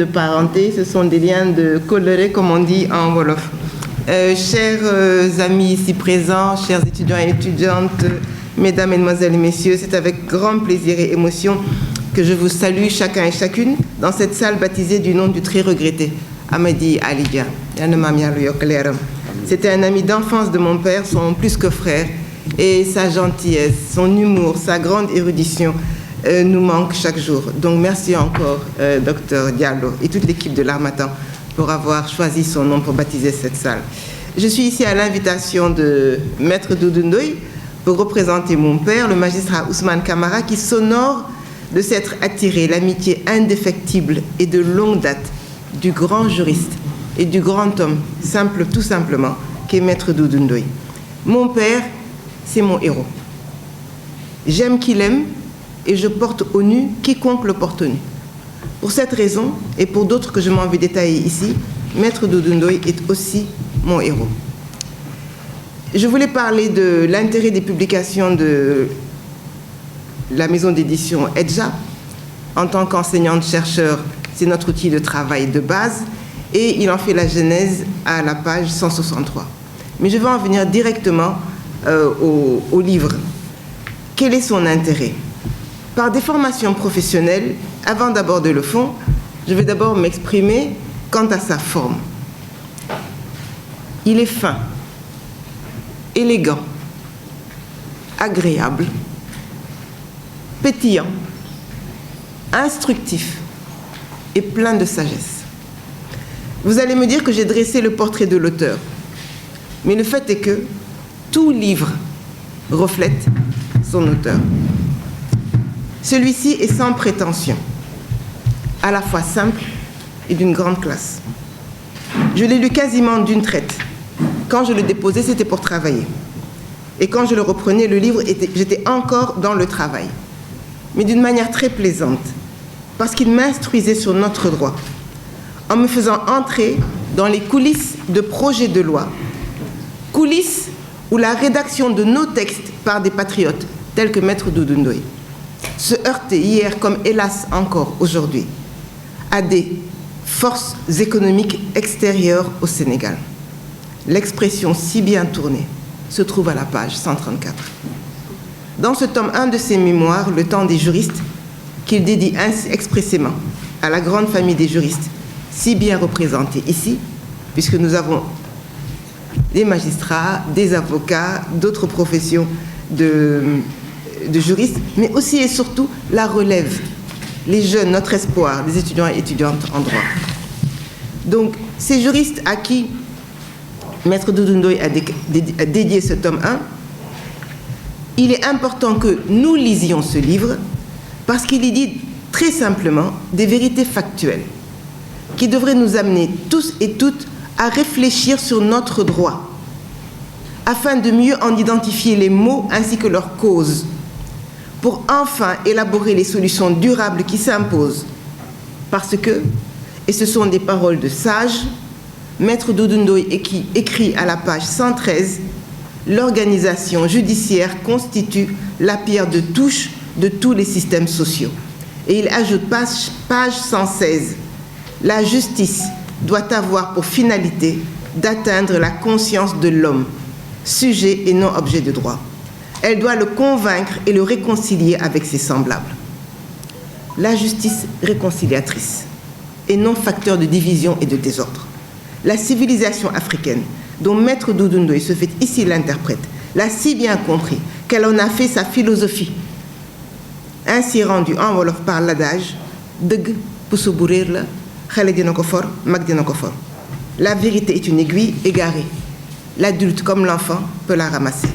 de parenté, ce sont des liens de coloré, comme on dit en Wolof. Chers amis ici présents, chers étudiants et étudiantes, mesdames, mesdemoiselles et messieurs, c'est avec grand plaisir et émotion que je vous salue chacun et chacune dans cette salle baptisée du nom du très regretté Amady Ali Dia. C'était un ami d'enfance de mon père, son plus que frère, et sa gentillesse, son humour, sa grande érudition nous manquent chaque jour. Donc merci encore, Dr Diallo et toute l'équipe de l'Harmattan pour avoir choisi son nom pour baptiser cette salle. Je suis ici à l'invitation de Maître Doudou Ndoye pour représenter mon père, le magistrat Ousmane Camara, qui s'honore de s'être attiré l'amitié indéfectible et de longue date du grand juriste et du grand homme, tout simplement, qu'est Maître Doudou Ndoye. Mon père, c'est mon héros. J'aime qu'il aime et je porte au nu quiconque le porte au nu. Pour cette raison, et pour d'autres que je m'en vais détailler ici, Maître Doudou Ndoye est aussi mon héros. Je voulais parler de l'intérêt des publications de la maison d'édition Edja. En tant qu'enseignante-chercheur, c'est notre outil de travail de base et il en fait la genèse à la page 163. Mais je vais en venir directement au livre. Quel est son intérêt? Par des formations professionnelles, avant d'aborder le fond, je vais d'abord m'exprimer quant à sa forme. Il est fin, élégant, agréable, pétillant, instructif et plein de sagesse. Vous allez me dire que j'ai dressé le portrait de l'auteur, mais le fait est que tout livre reflète son auteur. Celui-ci est sans prétention, à la fois simple et d'une grande classe. Je l'ai lu quasiment d'une traite. Quand je le déposais, c'était pour travailler. Et quand je le reprenais, le livre, j'étais encore dans le travail. Mais d'une manière très plaisante, parce qu'il m'instruisait sur notre droit, en me faisant entrer dans les coulisses de projets de loi, coulisses où la rédaction de nos textes par des patriotes, tels que Maître Doudou Ndoye, se heurtait hier, comme hélas encore aujourd'hui, à des forces économiques extérieures au Sénégal. L'expression si bien tournée se trouve à la page 134. Dans ce tome 1 de ses mémoires, Le temps des juristes, qu'il dédie ainsi expressément à la grande famille des juristes, si bien représentée ici, puisque nous avons des magistrats, des avocats, d'autres professions de juristes, mais aussi et surtout la relève, les jeunes, notre espoir, les étudiants et étudiantes en droit. Donc, ces juristes à qui Maître Doudou Ndoye a dédié ce tome 1, il est important que nous lisions ce livre parce qu'il y dit très simplement des vérités factuelles qui devraient nous amener tous et toutes à réfléchir sur notre droit afin de mieux en identifier les mots ainsi que leurs causes pour enfin élaborer les solutions durables qui s'imposent. Parce que, et ce sont des paroles de sages, Maître Doudou Ndoye écrit à la page 113, l'organisation judiciaire constitue la pierre de touche de tous les systèmes sociaux. Et il ajoute page 116, la justice doit avoir pour finalité d'atteindre la conscience de l'homme, sujet et non objet de droit. Elle doit le convaincre et le réconcilier avec ses semblables. La justice réconciliatrice et non facteur de division et de désordre. La civilisation africaine, dont Maître Doudou Ndoye se fait ici l'interprète, l'a si bien compris qu'elle en a fait sa philosophie, ainsi rendue en wolof par l'adage « Deug puso bu réer la, xale dina ko for, mag dina ko for ». La vérité est une aiguille égarée. L'adulte comme l'enfant peut la ramasser.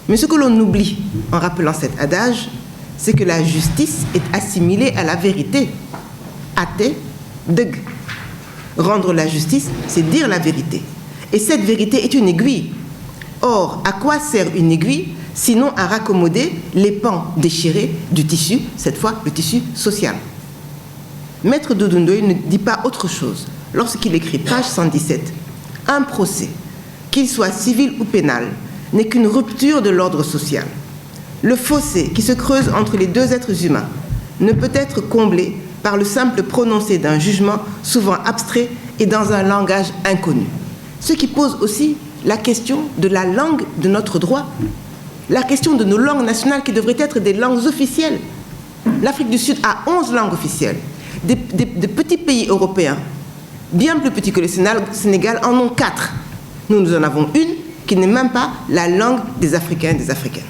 Mais ce que l'on oublie en rappelant cet adage, c'est que la justice est assimilée à la vérité. Ate, deug. Rendre la justice, c'est dire la vérité. Et cette vérité est une aiguille. Or, à quoi sert une aiguille, sinon à raccommoder les pans déchirés du tissu, cette fois le tissu social. Maître Doudou Ndoye ne dit pas autre chose lorsqu'il écrit, page 117, un procès, qu'il soit civil ou pénal, n'est qu'une rupture de l'ordre social. Le fossé qui se creuse entre les deux êtres humains ne peut être comblé par le simple prononcé d'un jugement souvent abstrait et dans un langage inconnu. Ce qui pose aussi la question de la langue de notre droit, la question de nos langues nationales qui devraient être des langues officielles. L'Afrique du Sud a 11 langues officielles. Des petits pays européens, bien plus petits que le Sénégal, en ont 4. Nous en avons une qui n'est même pas la langue des Africains et des Africaines.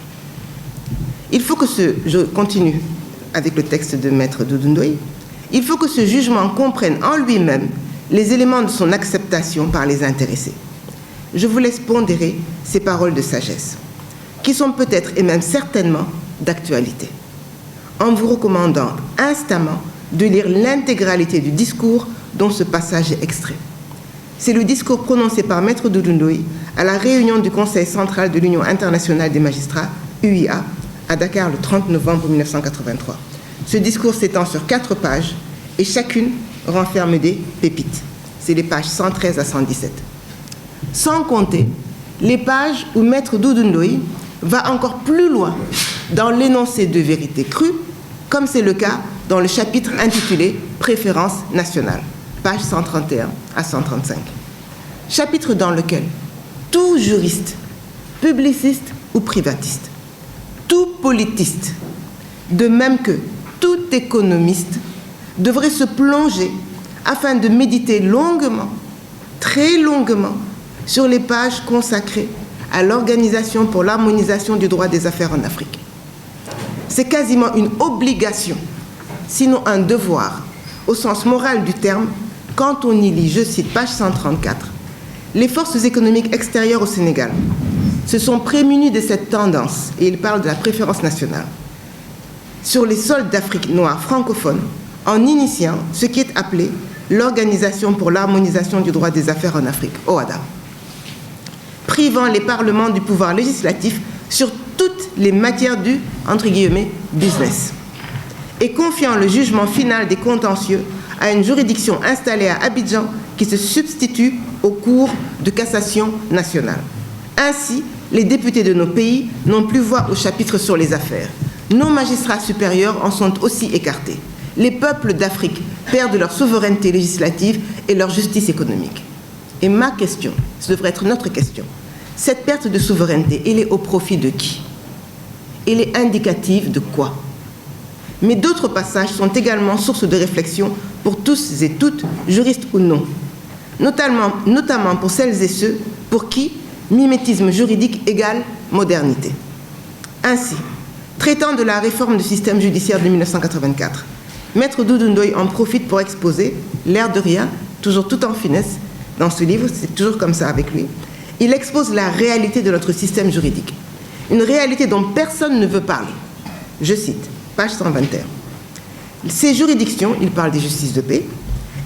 Il faut que je continue avec le texte de Maître Doudou Ndoye, il faut que ce jugement comprenne en lui-même les éléments de son acceptation par les intéressés. Je vous laisse pondérer ces paroles de sagesse, qui sont peut-être et même certainement d'actualité, en vous recommandant instamment de lire l'intégralité du discours dont ce passage est extrait. C'est le discours prononcé par Maître Doudou Ndoye à la réunion du Conseil central de l'Union internationale des magistrats, UIA, à Dakar le 30 novembre 1983. Ce discours s'étend sur 4 pages et chacune renferme des pépites. C'est les pages 113 à 117. Sans compter les pages où Maître Doudou Ndoye va encore plus loin dans l'énoncé de vérité crue, comme c'est le cas dans le chapitre intitulé « Préférence nationale », pages 131 à 135. Chapitre dans lequel tout juriste, publiciste ou privatiste, tout politiste, de même que tout économiste, devrait se plonger afin de méditer longuement, très longuement, sur les pages consacrées à l'Organisation pour l'harmonisation du droit des affaires en Afrique. C'est quasiment une obligation, sinon un devoir, au sens moral du terme, quand on y lit, je cite, page 134, « Les forces économiques extérieures au Sénégal se sont prémunies de cette tendance, et il parle de la préférence nationale, sur les sols d'Afrique noire francophone en initiant ce qui est appelé l'Organisation pour l'harmonisation du droit des affaires en Afrique, OHADA, privant les parlements du pouvoir législatif sur toutes les matières du, entre guillemets, business, et confiant le jugement final des contentieux à une juridiction installée à Abidjan qui se substitue aux cours de cassation nationale. Ainsi, les députés de nos pays n'ont plus voix au chapitre sur les affaires. Nos magistrats supérieurs en sont aussi écartés. Les peuples d'Afrique perdent leur souveraineté législative et leur justice économique. Et ma question, ce devrait être notre question, cette perte de souveraineté, elle est au profit de qui? Elle est indicative de quoi? Mais d'autres passages sont également source de réflexion pour tous et toutes, juristes ou non, notamment pour celles et ceux pour qui mimétisme juridique égale modernité. Ainsi, traitant de la réforme du système judiciaire de 1984, Maître Doudou Ndoye en profite pour exposer, l'air de rien, toujours tout en finesse, dans ce livre, c'est toujours comme ça avec lui, il expose la réalité de notre système juridique, une réalité dont personne ne veut parler. Je cite, page 121. Ces juridictions, il parle des justices de paix,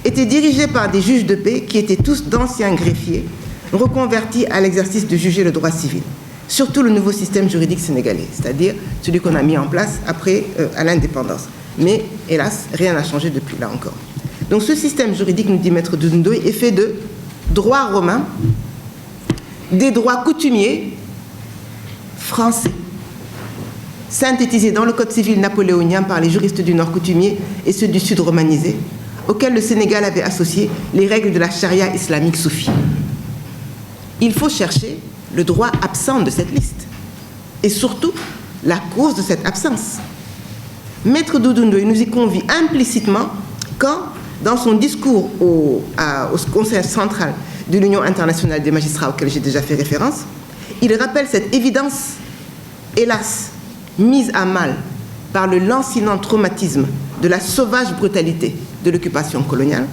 étaient dirigées par des juges de paix qui étaient tous d'anciens greffiers reconvertis à l'exercice de juger le droit civil. Surtout le nouveau système juridique sénégalais, c'est-à-dire celui qu'on a mis en place après à l'indépendance. Mais hélas, rien n'a changé depuis là encore. Donc ce système juridique, nous dit Maître Doudou Ndoye, est fait de droit romain, des droits coutumiers français, synthétisés dans le Code civil napoléonien par les juristes du Nord coutumiers et ceux du Sud romanisés, auxquels le Sénégal avait associé les règles de la charia islamique soufie. Il faut chercher le droit absent de cette liste et surtout la cause de cette absence. Maître Doudou Ndoye nous y convie implicitement quand, dans son discours au Conseil central de l'Union internationale des magistrats auquel j'ai déjà fait référence, il rappelle cette évidence, hélas, mise à mal par le lancinant traumatisme de la sauvage brutalité de l'occupation coloniale.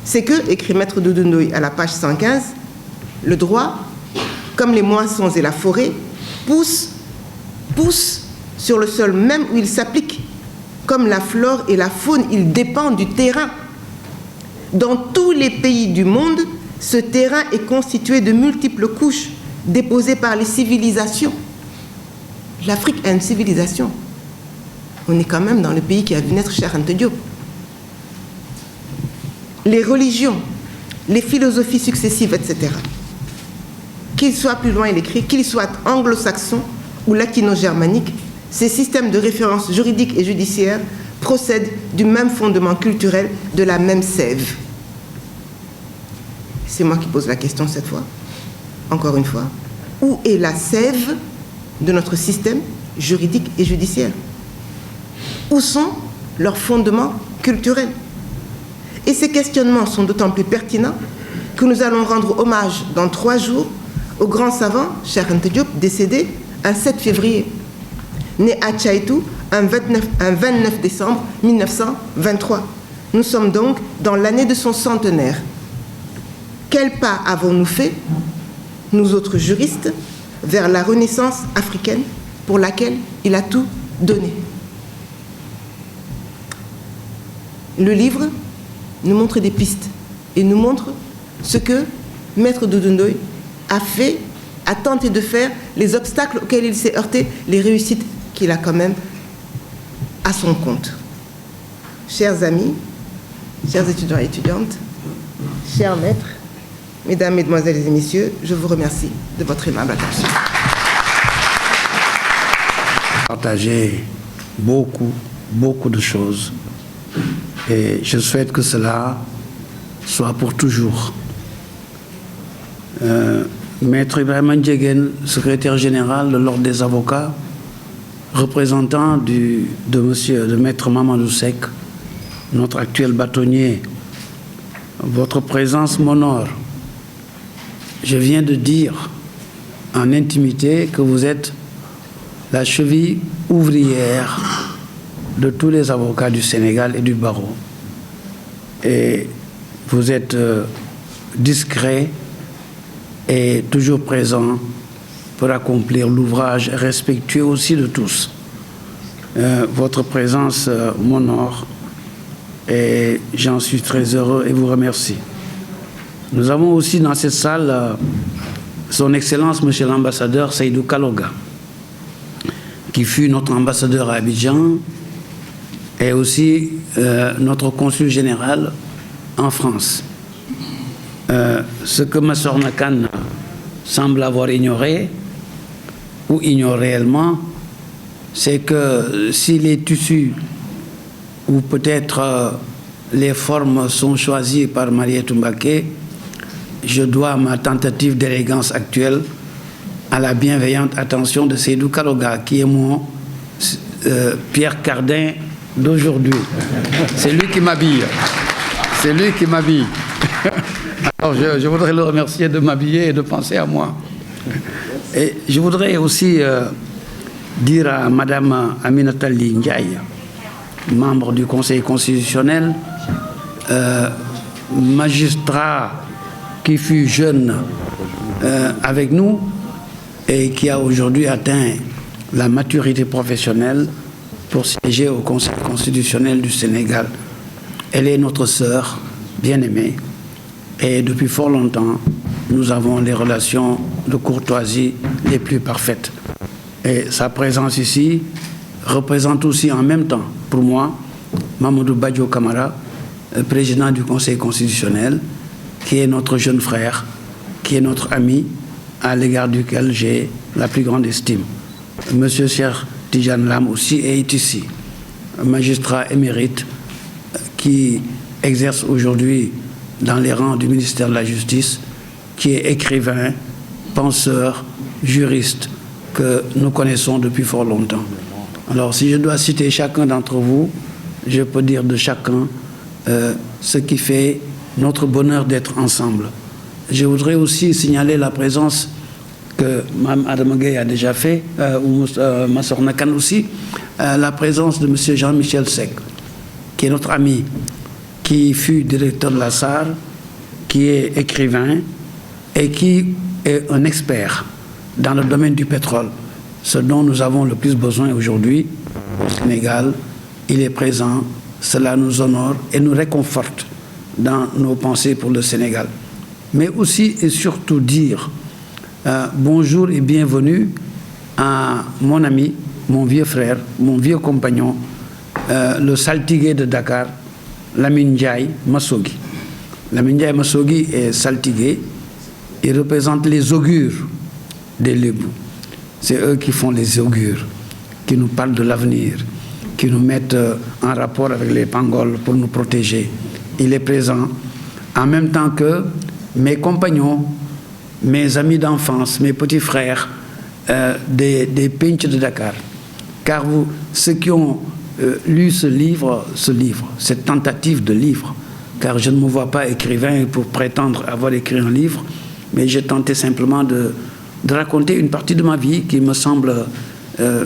C'est que, écrit Maître Doudou Ndoye à la page 115, le droit, comme les moissons et la forêt, pousse sur le sol même où il s'applique. Comme la flore et la faune, il dépend du terrain. Dans tous les pays du monde, ce terrain est constitué de multiples couches déposées par les civilisations. L'Afrique a une civilisation. On est quand même dans le pays qui a vu naître Cheikh Anta Diop. Les religions, les philosophies successives, etc. Qu'ils soient, plus loin il écrit, qu'ils soient anglo-saxons ou latino-germaniques, ces systèmes de référence juridiques et judiciaires procèdent du même fondement culturel, de la même sève. C'est moi qui pose la question cette fois, encore une fois. Où est la sève de notre système juridique et judiciaire? Où sont leurs fondements culturels? Et ces questionnements sont d'autant plus pertinents que nous allons rendre hommage dans 3 jours au grand savant Cheikh Anta Diop, décédé un 7 février, né à Tchaïtou un 29 décembre 1923. Nous sommes donc dans l'année de son centenaire. Quel pas avons-nous fait, nous autres juristes, vers la renaissance africaine pour laquelle il a tout donné? Le livre nous montre des pistes et nous montre ce que Maître Doudou Ndoye a fait, a tenté de faire, les obstacles auxquels il s'est heurté, les réussites qu'il a quand même à son compte. Chers amis, chers étudiants et étudiantes, chers maîtres, mesdames, mesdemoiselles et messieurs, je vous remercie de votre aimable attention. Partager beaucoup de choses. Et je souhaite que cela soit pour toujours. Maître Ibrahima Ndiéguène, secrétaire général de l'Ordre des avocats, représentant de Maître Mamadou Seck, notre actuel bâtonnier, votre présence m'honore. Je viens de dire en intimité que vous êtes la cheville ouvrière de tous les avocats du Sénégal et du barreau. Et vous êtes discret et toujours présent pour accomplir l'ouvrage, respectueux aussi de tous. Votre présence m'honore et j'en suis très heureux et vous remercie. Nous avons aussi dans cette salle son Excellence, Monsieur l'ambassadeur Seydou Kaloga, qui fut notre ambassadeur à Abidjan et aussi notre consul général en France. Ce que Massorna Kane semble avoir ignoré, ou ignore réellement, c'est que si les tissus, ou peut-être les formes sont choisies par Mariétou Mbaké, je dois ma tentative d'élégance actuelle à la bienveillante attention de Seydou Kaloga, qui est mon Pierre Cardin d'aujourd'hui. C'est lui qui m'habille. C'est lui qui m'habille. Alors je voudrais le remercier de m'habiller et de penser à moi. Et je voudrais aussi dire à Madame Aminata Ly Ndiaye, membre du Conseil constitutionnel, magistrat qui fut jeune avec nous et qui a aujourd'hui atteint la maturité professionnelle pour siéger au Conseil constitutionnel du Sénégal. Elle est notre sœur bien-aimée et depuis fort longtemps, nous avons les relations de courtoisie les plus parfaites. Et sa présence ici représente aussi en même temps, pour moi, Mamadou Badio Camara, président du Conseil constitutionnel, qui est notre jeune frère, qui est notre ami, à l'égard duquel j'ai la plus grande estime. Monsieur Cheikh Tidiane Lam aussi est ici, un magistrat émérite qui exerce aujourd'hui dans les rangs du ministère de la Justice, qui est écrivain, penseur, juriste, que nous connaissons depuis fort longtemps. Alors, si je dois citer chacun d'entre vous, je peux dire de chacun ce qui fait notre bonheur d'être ensemble. Je voudrais aussi signaler la présence que Mme Adama Gueye a déjà fait, ou Massorna Kane aussi, la présence de M. Jean-Michel Seck, qui est notre ami, qui fut directeur de la SAR, qui est écrivain et qui est un expert dans le domaine du pétrole, ce dont nous avons le plus besoin aujourd'hui au Sénégal. Il est présent, cela nous honore et nous réconforte dans nos pensées pour le Sénégal. Mais aussi et surtout dire bonjour et bienvenue à mon ami, mon vieux frère, mon vieux compagnon, le saltigué de Dakar, Lamine Ndiaye Massogi. Lamine Ndiaye Massogi est saltigué, il représente les augures des Lébou. C'est eux qui font les augures, qui nous parlent de l'avenir. qui nous mettent en rapport avec les Pangols pour nous protéger. Il est présent en même temps que mes compagnons, mes amis d'enfance, mes petits frères des Pinch de Dakar. Car ceux qui ont lu ce livre, cette tentative de livre, car je ne me vois pas écrivain pour prétendre avoir écrit un livre, mais j'ai tenté simplement de raconter une partie de ma vie qui me semble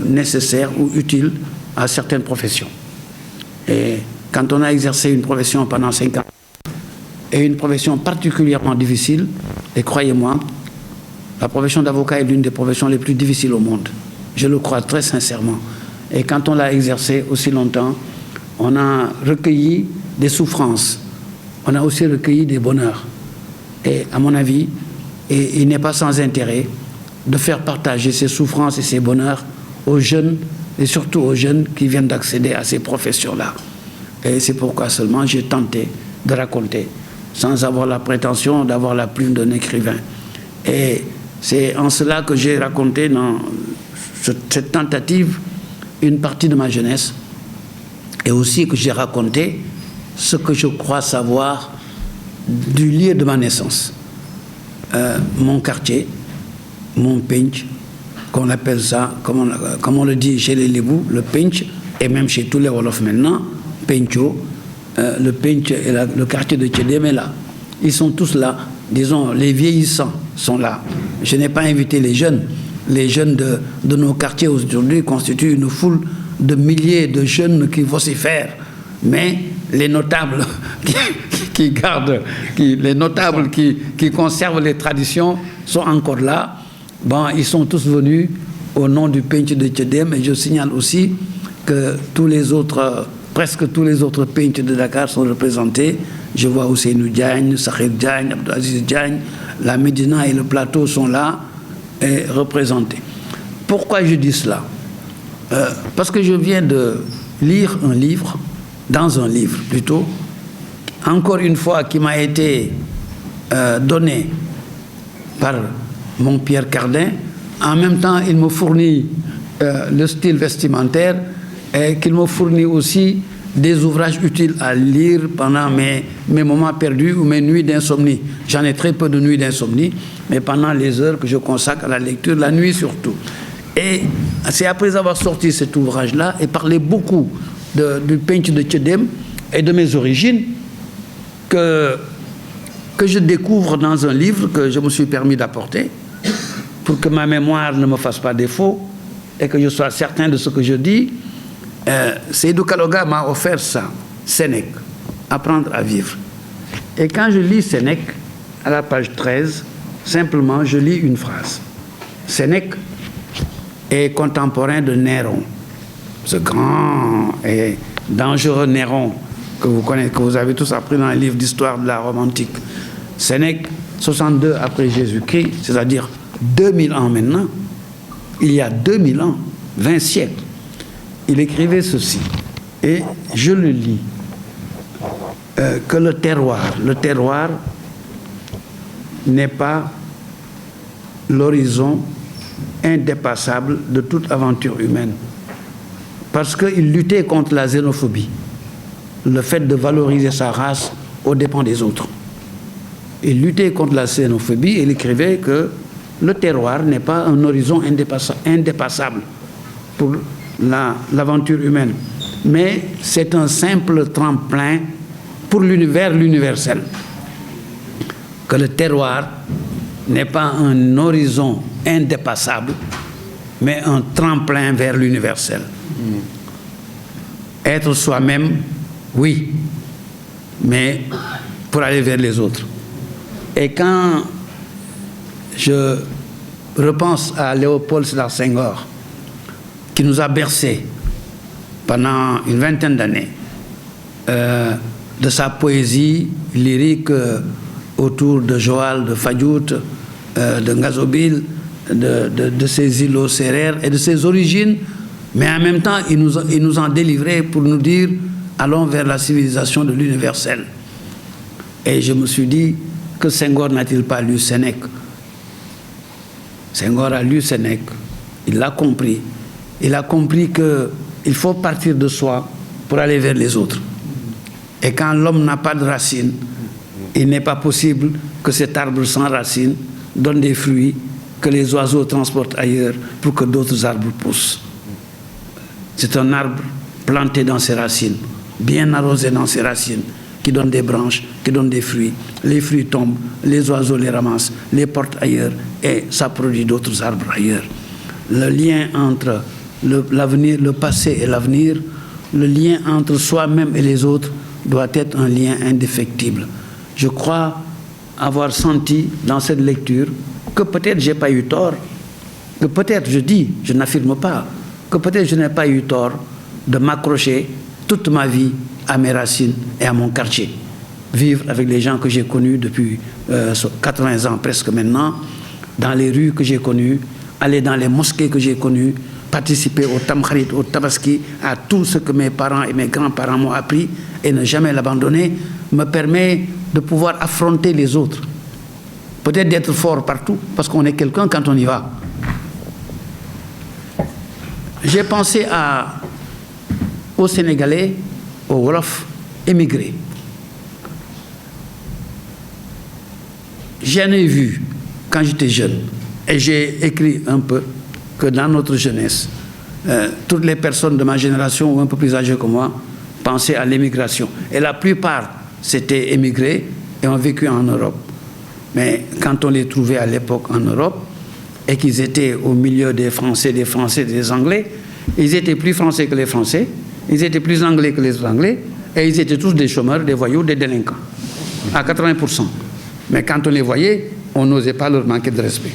nécessaire ou utile à certaines professions. Et quand on a exercé une profession pendant 5 ans, et une profession particulièrement difficile, et croyez-moi, la profession d'avocat est l'une des professions les plus difficiles au monde. Je le crois très sincèrement. Et quand on l'a exercé aussi longtemps, on a recueilli des souffrances. On a aussi recueilli des bonheurs. Et à mon avis, il n'est pas sans intérêt de faire partager ces souffrances et ces bonheurs aux jeunes, et surtout aux jeunes qui viennent d'accéder à ces professions-là. Et c'est pourquoi seulement j'ai tenté de raconter, sans avoir la prétention d'avoir la plume d'un écrivain. Et c'est en cela que j'ai raconté dans cette tentative une partie de ma jeunesse, et aussi que j'ai raconté ce que je crois savoir du lieu de ma naissance. Mon quartier, mon pinch, qu'on appelle ça, comme on le dit chez les Lébou, le pinch, et même chez tous les Wolofs maintenant, Pencho, le pinch et le quartier de Tchédem est là. Ils sont tous là, disons, les vieillissants sont là. Je n'ai pas invité les jeunes. Les jeunes de nos quartiers aujourd'hui constituent une foule de milliers de jeunes qui vocifèrent. Mais les notables qui conservent les traditions sont encore là. Bon, ils sont tous venus au nom du pinch de Tchédem. Et je signale aussi que presque tous les autres pinch de Dakar sont représentés. Je vois Ousseinou Diagne, Sakhir Diagne, Abdelaziz Diagne, la Médina et le plateau sont là et représentés. Pourquoi je dis cela? Parce que je viens de lire un livre, dans un livre plutôt, encore une fois qui m'a été donné par mon Pierre Cardin. En même temps, il me fournit le style vestimentaire et qu'il me fournit aussi des ouvrages utiles à lire pendant mes moments perdus ou mes nuits d'insomnie. J'en ai très peu de nuits d'insomnie, mais pendant les heures que je consacre à la lecture, la nuit surtout. Et c'est après avoir sorti cet ouvrage-là et parlé beaucoup du pinch de Tchédem et de mes origines que je découvre dans un livre que je me suis permis d'apporter pour que ma mémoire ne me fasse pas défaut et que je sois certain de ce que je dis. Seydou Kaloga m'a offert ça, Sénèque, Apprendre à vivre. Et quand je lis Sénèque, à la page 13, simplement je lis une phrase. Sénèque est contemporain de Néron, ce grand et dangereux Néron que vous connaissez, que vous avez tous appris dans les livres d'histoire de la Rome antique. Sénèque, 62 après Jésus-Christ, c'est-à-dire 2000 ans maintenant, il y a 2000 ans, 20 siècles, il écrivait ceci, et je le lis, que le terroir n'est pas l'horizon indépassable de toute aventure humaine, parce qu'il luttait contre la xénophobie, le fait de valoriser sa race aux dépens des autres. Il luttait contre la xénophobie et il écrivait que le terroir n'est pas un horizon indépassable pour l'aventure humaine, mais c'est un simple tremplin pour l'univers, l'universel. Que le terroir n'est pas un horizon indépassable, mais un tremplin vers l'universel. Être soi-même, oui, mais pour aller vers les autres. Et quand je repense à Léopold Sédar Senghor, qui nous a bercés pendant une vingtaine d'années, de sa poésie lyrique autour de Joal, de Fadiout, de Ngazobil, de ses îlots sérères et de ses origines, mais en même temps, il nous en délivrait pour nous dire « allons vers la civilisation de l'universel ». Et je me suis dit, que Senghor n'a-t-il pas lu Sénèque? Senghor a lu Sénèque, il l'a compris. Il a compris qu'il il faut partir de soi pour aller vers les autres. Et quand l'homme n'a pas de racines, il n'est pas possible que cet arbre sans racines donne des fruits que les oiseaux transportent ailleurs pour que d'autres arbres poussent. C'est un arbre planté dans ses racines, bien arrosé dans ses racines, qui donne des branches, qui donne des fruits. Les fruits tombent, les oiseaux les ramassent, les portent ailleurs et ça produit d'autres arbres ailleurs. Le lien entre l'avenir, le passé et l'avenir, le lien entre soi-même et les autres doit être un lien indéfectible. Je crois avoir senti dans cette lecture que peut-être je n'ai pas eu tort, que peut-être, je dis, je n'affirme pas, que peut-être je n'ai pas eu tort de m'accrocher toute ma vie à mes racines et à mon quartier. Vivre avec les gens que j'ai connus depuis 80 ans presque maintenant, dans les rues que j'ai connues, aller dans les mosquées que j'ai connues, participer au Tamkharit, au Tabaski, à tout ce que mes parents et mes grands-parents m'ont appris et ne jamais l'abandonner, me permet de pouvoir affronter les autres. Peut-être d'être fort partout, parce qu'on est quelqu'un quand on y va. J'ai pensé aux Sénégalais, aux Wolof, émigrés. J'en ai vu quand j'étais jeune, et j'ai écrit un peu que dans notre jeunesse, toutes les personnes de ma génération ou un peu plus âgées que moi pensaient à l'émigration. Et la plupart s'étaient émigrés et ont vécu en Europe. Mais quand on les trouvait à l'époque en Europe et qu'ils étaient au milieu des Français, des Anglais, ils étaient plus Français que les Français, ils étaient plus Anglais que les Anglais, et ils étaient tous des chômeurs, des voyous, des délinquants, à 80%. Mais quand on les voyait, on n'osait pas leur manquer de respect.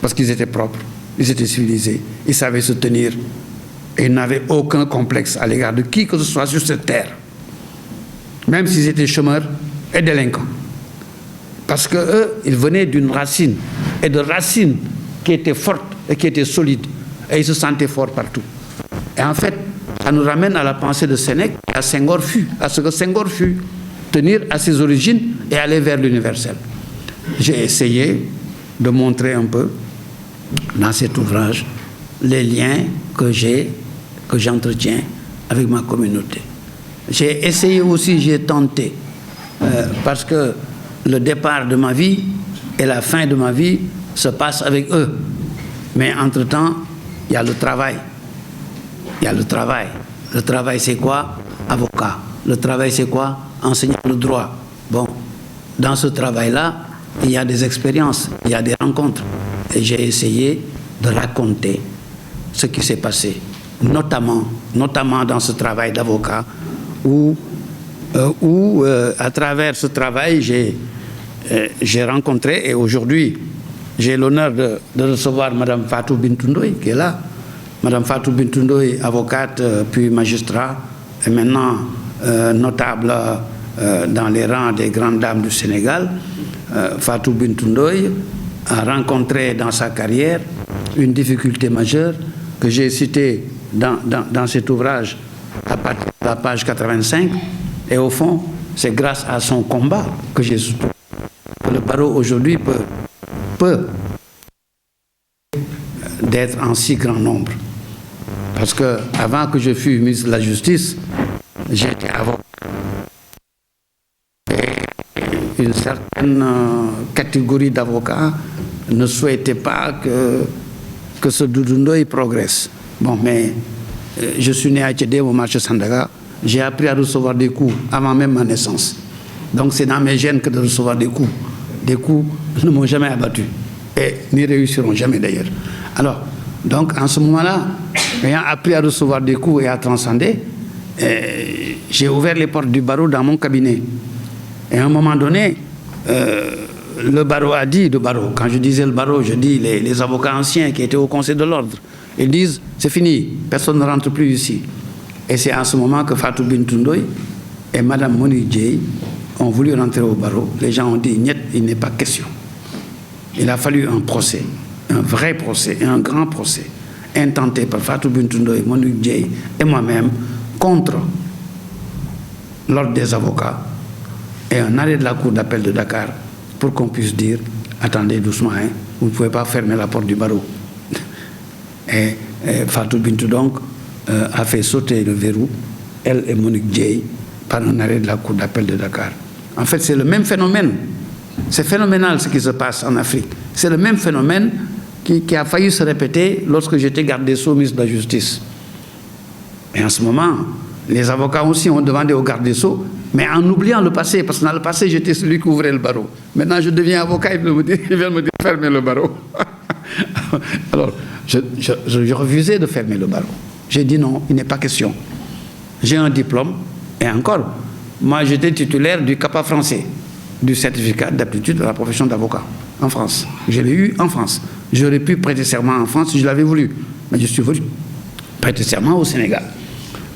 Parce qu'ils étaient propres, ils étaient civilisés, ils savaient se tenir, et ils n'avaient aucun complexe à l'égard de qui que ce soit sur cette terre. Même s'ils étaient chômeurs et délinquants. Parce qu'eux, ils venaient d'une racine, et de racines qui étaient fortes et qui étaient solides, et ils se sentaient forts partout. Et en fait, ça nous ramène à la pensée de Sénèque, à Senghor fut, à ce que Senghor fut, tenir à ses origines et aller vers l'universel. J'ai essayé de montrer un peu, dans cet ouvrage, les liens que j'entretiens avec ma communauté. J'ai essayé aussi, j'ai tenté, parce que le départ de ma vie et la fin de ma vie se passent avec eux. Mais entre-temps, il y a le travail. Il y a le travail. Le travail, c'est quoi? Avocat. Le travail, c'est quoi? Enseignant le droit. Bon, dans ce travail-là, il y a des expériences, il y a des rencontres. Et j'ai essayé de raconter ce qui s'est passé, notamment dans ce travail d'avocat, où à travers ce travail, j'ai rencontré, et aujourd'hui, j'ai l'honneur de recevoir Mme Fatou Bintou Ndoye, qui est là. Mme Fatou Bintou Ndoye, avocate, puis magistrat, et maintenant notable dans les rangs des grandes dames du Sénégal. Fatou Bintou Ndoye a rencontré dans sa carrière une difficulté majeure que j'ai citée dans cet ouvrage à partir de la page 85. Et au fond, c'est grâce à son combat que j'ai soutenu que le barreau aujourd'hui peut d'être en si grand nombre. Parce que avant que je fût ministre de la Justice, j'étais avocat. Et une certaine catégorie d'avocats ne souhaitait pas que ce Doudou Ndoye progresse. Bon, mais je suis né à Tchédé au marché Sandaga. J'ai appris à recevoir des coups avant même ma naissance. Donc c'est dans mes gènes que de recevoir des coups. Des coups ne m'ont jamais abattu et n'y réussiront jamais d'ailleurs. Alors, donc en ce moment-là, ayant appris à recevoir des coups et à transcender, j'ai ouvert les portes du barreau dans mon cabinet. Et à un moment donné, le barreau a dit, quand je disais le barreau, je dis les avocats anciens qui étaient au Conseil de l'Ordre, ils disent, c'est fini, personne ne rentre plus ici. Et c'est en ce moment que Fatou Bintou Ndoye et Mme Monique Dieye ont voulu rentrer au barreau. Les gens ont dit, niet, il n'est pas question. Il a fallu un procès, un vrai procès, un grand procès, intenté par Fatou Bintou Ndoye, Monique Dieye et moi-même contre l'ordre des avocats et un arrêt de la Cour d'appel de Dakar pour qu'on puisse dire, attendez doucement, hein, vous ne pouvez pas fermer la porte du barreau. Et Fatou Bintou donc a fait sauter le verrou, elle et Monique Dieye, par un arrêt de la Cour d'appel de Dakar. En fait, c'est le même phénomène. C'est phénoménal ce qui se passe en Afrique. C'est le même phénomène qui a failli se répéter lorsque j'étais garde des Sceaux, ministre de la Justice. Et en ce moment, les avocats aussi ont demandé au garde des Sceaux, mais en oubliant le passé, parce que dans le passé, j'étais celui qui ouvrait le barreau. Maintenant, je deviens avocat, ils viennent me dire fermez le barreau. Alors, je refusais de fermer le barreau. J'ai dit non, il n'est pas question. J'ai un diplôme, et encore, moi j'étais titulaire du CAPA français, du certificat d'aptitude de la profession d'avocat, en France. Je l'ai eu en France. J'aurais pu prêter serment en France si je l'avais voulu, mais je suis venu prêter serment au Sénégal.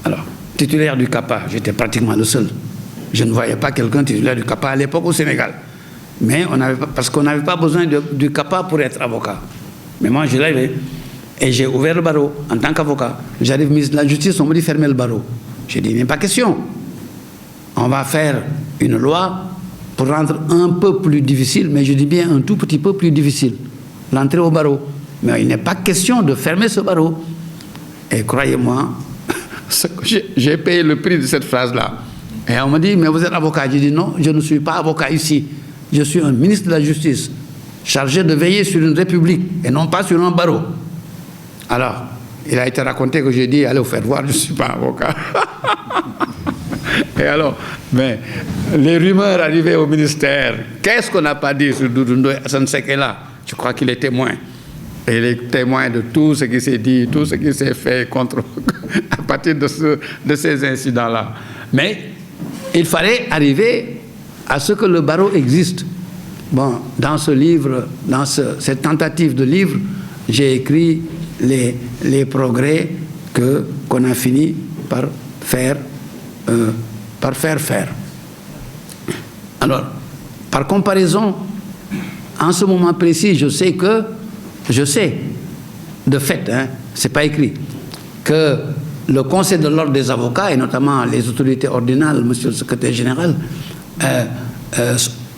Alors, titulaire du CAPA, j'étais pratiquement le seul. Je ne voyais pas quelqu'un titulaire du CAPA à l'époque au Sénégal. Mais parce qu'on n'avait pas besoin du CAPA pour être avocat. Mais moi, je l'avais. Et j'ai ouvert le barreau en tant qu'avocat. J'arrive ministre de la Justice, on me dit fermer le barreau. J'ai dit, il n'est pas question. On va faire une loi pour rendre un peu plus difficile, mais je dis bien un tout petit peu plus difficile, l'entrée au barreau. Mais il n'est pas question de fermer ce barreau. Et croyez-moi, j'ai payé le prix de cette phrase-là. Et on me dit, mais vous êtes avocat. J'ai dit, non, je ne suis pas avocat ici. Je suis un ministre de la Justice, chargé de veiller sur une république, et non pas sur un barreau. Alors, il a été raconté que j'ai dit, allez vous faire voir, je ne suis pas avocat. Et alors, mais les rumeurs arrivaient au ministère. Qu'est-ce qu'on n'a pas dit sur Doudou Ndoye? Assane Seck est là. Je crois qu'il est témoin. Et il est témoin de tout ce qui s'est dit, tout ce qui s'est fait contre, à partir de ces incidents-là. Mais il fallait arriver à ce que le barreau existe. Bon, dans ce livre, dans cette tentative de livre, j'ai écrit les progrès qu'on a fini par faire faire. Alors, par comparaison, en ce moment précis, je sais, de fait, hein, c'est pas écrit, que le Conseil de l'ordre des avocats, et notamment les autorités ordinales, monsieur le secrétaire général,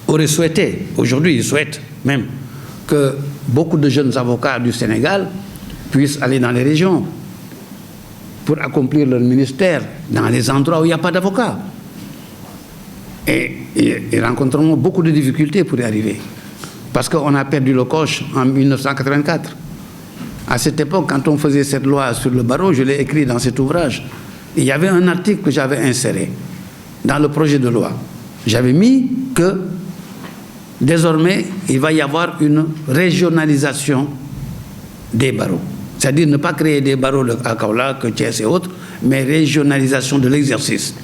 aurait souhaité, aujourd'hui il souhaite même, que beaucoup de jeunes avocats du Sénégal puissent aller dans les régions pour accomplir leur ministère dans les endroits où il n'y a pas d'avocats. Et ils rencontreront beaucoup de difficultés pour y arriver. Parce qu'on a perdu le coche en 1984. À cette époque, quand on faisait cette loi sur le barreau, je l'ai écrit dans cet ouvrage, il y avait un article que j'avais inséré dans le projet de loi. J'avais mis que désormais, il va y avoir une régionalisation des barreaux. C'est-à-dire ne pas créer des barreaux à Kaolack, Thiès et autres, mais régionalisation de l'exercice.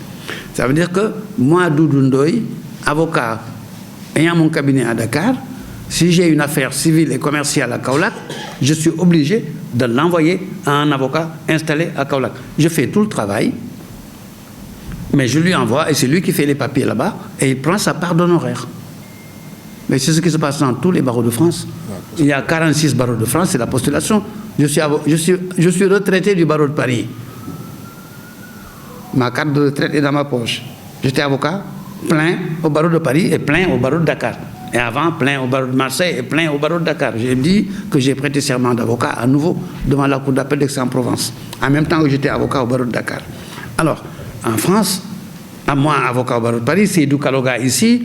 Ça veut dire que moi, Doudou Ndoye, avocat, ayant mon cabinet à Dakar, si j'ai une affaire civile et commerciale à Kaolack, je suis obligé de l'envoyer à un avocat installé à Kaolack. Je fais tout le travail, mais je lui envoie, et c'est lui qui fait les papiers là-bas, et il prend sa part d'honoraire. Mais c'est ce qui se passe dans tous les barreaux de France. Il y a 46 barreaux de France, c'est la postulation. Je suis retraité du barreau de Paris. Ma carte de retraite est dans ma poche. J'étais avocat, plein au barreau de Paris et plein au barreau de Dakar. Et avant, plein au barreau de Marseille et plein au barreau de Dakar. J'ai dit que j'ai prêté serment d'avocat à nouveau devant la cour d'appel d'Aix-en-Provence, en même temps que j'étais avocat au barreau de Dakar. Alors, en France, à moi, avocat au barreau de Paris, Seydou Kaloga ici,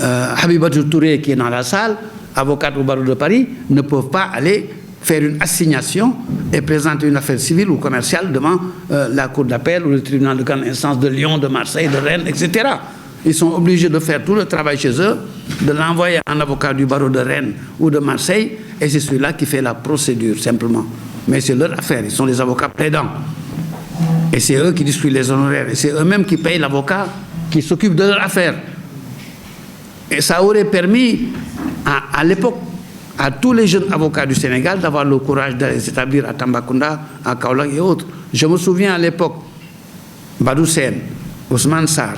Habibatou Touré qui est dans la salle, avocate au barreau de Paris, ne peuvent pas aller faire une assignation et présenter une affaire civile ou commerciale devant la cour d'appel ou le tribunal de grande instance de Lyon, de Marseille, de Rennes, etc. Ils sont obligés de faire tout le travail chez eux, de l'envoyer à un avocat du barreau de Rennes ou de Marseille, et c'est celui-là qui fait la procédure, simplement. Mais c'est leur affaire, ils sont les avocats plaidants. Et c'est eux qui distribuent les honoraires, et c'est eux-mêmes qui payent l'avocat qui s'occupe de leur affaire. Et ça aurait permis, à l'époque, à tous les jeunes avocats du Sénégal d'avoir le courage d'aller s'établir à Tambacounda, à Kaolack et autres. Je me souviens à l'époque, Badou Sen, Ousmane Sarr,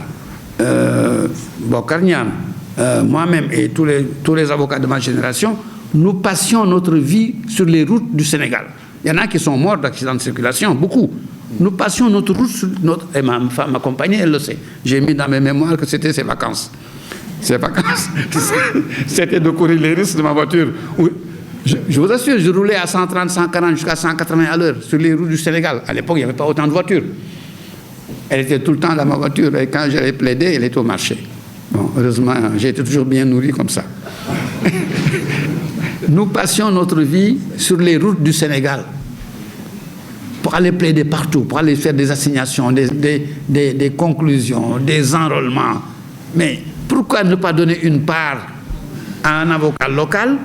Bokar Niam, moi-même et tous les avocats de ma génération, nous passions notre vie sur les routes du Sénégal. Il y en a qui sont morts d'accidents de circulation, beaucoup. Nous passions notre route sur notre... Et ma femme m'accompagnait, elle le sait. J'ai mis dans mes mémoires que c'était ses vacances. Ces vacances, c'était de courir les risques de ma voiture. Je vous assure, je roulais à 130, 140, jusqu'à 180 à l'heure sur les routes du Sénégal. À l'époque, il n'y avait pas autant de voitures. Elle était tout le temps dans ma voiture et quand j'allais plaider, elle était au marché. Bon, heureusement, j'ai été toujours bien nourri comme ça. Nous passions notre vie sur les routes du Sénégal pour aller plaider partout, pour aller faire des assignations, des conclusions, des enrôlements. Mais pourquoi ne pas donner une part à un avocat local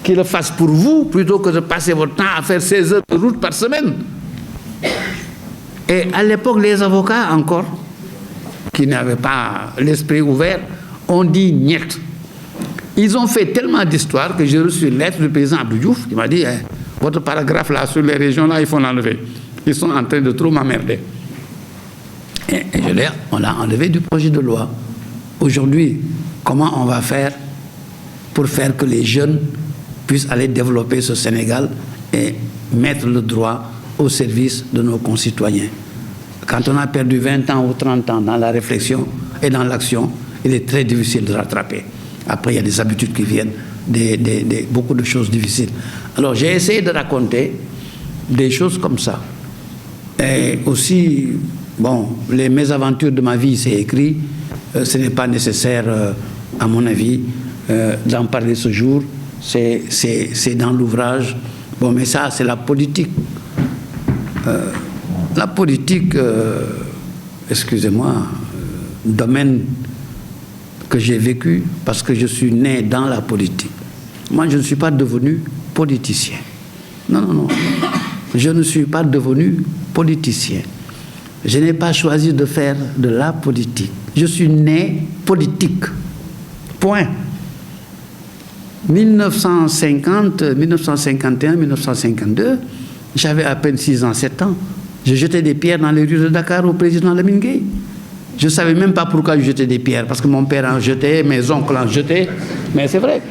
qui le fasse pour vous plutôt que de passer votre temps à faire 16 heures de route par semaine? Et à l'époque, les avocats encore, qui n'avaient pas l'esprit ouvert, ont dit niet. Ils ont fait tellement d'histoires que j'ai reçu une lettre du président Abdou Diouf qui m'a dit votre paragraphe là sur les régions là, il faut l'enlever. Ils sont en train de trop m'emmerder. Et on l'a enlevé du projet de loi. Aujourd'hui, comment on va faire pour faire que les jeunes puissent aller développer ce Sénégal et mettre le droit au service de nos concitoyens? Quand on a perdu 20 ans ou 30 ans dans la réflexion et dans l'action, il est très difficile de rattraper. Après, il y a des habitudes qui viennent, beaucoup de choses difficiles. Alors, j'ai essayé de raconter des choses comme ça. Et aussi, bon, les mésaventures de ma vie, c'est écrit. Ce n'est pas nécessaire, à mon avis, d'en parler ce jour. C'est dans l'ouvrage. Bon, mais ça, c'est la politique. La politique, excusez-moi, domaine que j'ai vécu parce que je suis né dans la politique. Moi, je ne suis pas devenu politicien. Non, non, non. Je ne suis pas devenu politicien. Je n'ai pas choisi de faire de la politique. Je suis né politique. Point. 1950, 1951, 1952, j'avais à peine 6 ans, 7 ans. Je jetais des pierres dans les rues de Dakar au président Lamine Gueye. Je ne savais même pas pourquoi je jetais des pierres, parce que mon père en jetait, mes oncles en jetaient. Mais c'est vrai.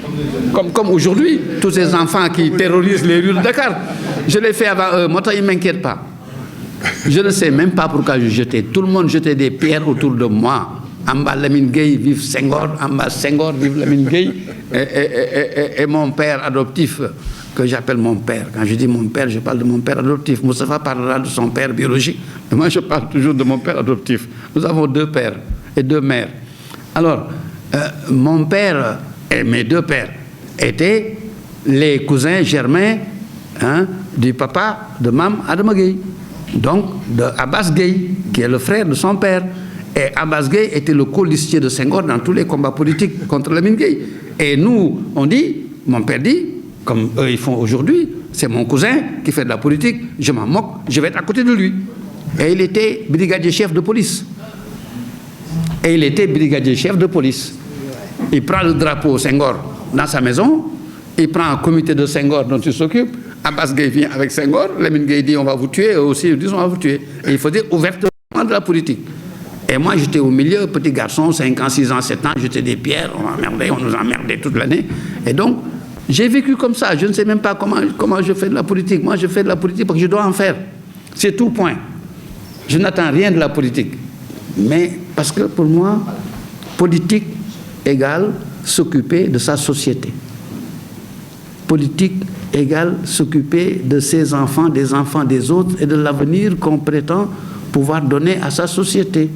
Comme aujourd'hui, tous ces enfants qui terrorisent les rues de Dakar, je l'ai fait avant eux. Moi, ils ne m'inquiètent pas. Je ne sais même pas pourquoi je jetais. Tout le monde jetait des pierres autour de moi. En bas, Lamine Gueye, vive Senghor. En bas, Senghor, vive Lamine Gueye. Et mon père adoptif, que j'appelle mon père. Quand je dis mon père, je parle de mon père adoptif. Moustapha parlera de son père biologique. Et moi, je parle toujours de mon père adoptif. Nous avons 2 pères et 2 mères. Alors, mon père et mes 2 pères étaient les cousins germains du papa de Mam Adama Gueye. Donc, de Abbas Gueye, qui est le frère de son père. Et Abbas Gueye était le colistier de Senghor dans tous les combats politiques contre Lamine Gueye. Et nous, on dit, mon père dit, comme eux ils font aujourd'hui, c'est mon cousin qui fait de la politique, je m'en moque, je vais être à côté de lui. Et il était brigadier chef de police. Et il était brigadier chef de police. Il prend le drapeau Senghor dans sa maison, il prend un comité de Senghor dont il s'occupe, Abbas Gueye vient avec Senghor, Lamine Gueye dit on va vous tuer, eux aussi ils disent on va vous tuer. Et il faisait ouvertement de la politique. Et moi j'étais au milieu, petit garçon, 5 ans, 6 ans, 7 ans, j'étais des pierres, on nous emmerdait toute l'année. Et donc, j'ai vécu comme ça, je ne sais même pas comment je fais de la politique. Moi, je fais de la politique parce que je dois en faire. C'est tout, point. Je n'attends rien de la politique. Mais parce que pour moi, politique égale s'occuper de sa société. Politique égale s'occuper de ses enfants des autres et de l'avenir qu'on prétend pouvoir donner à sa société.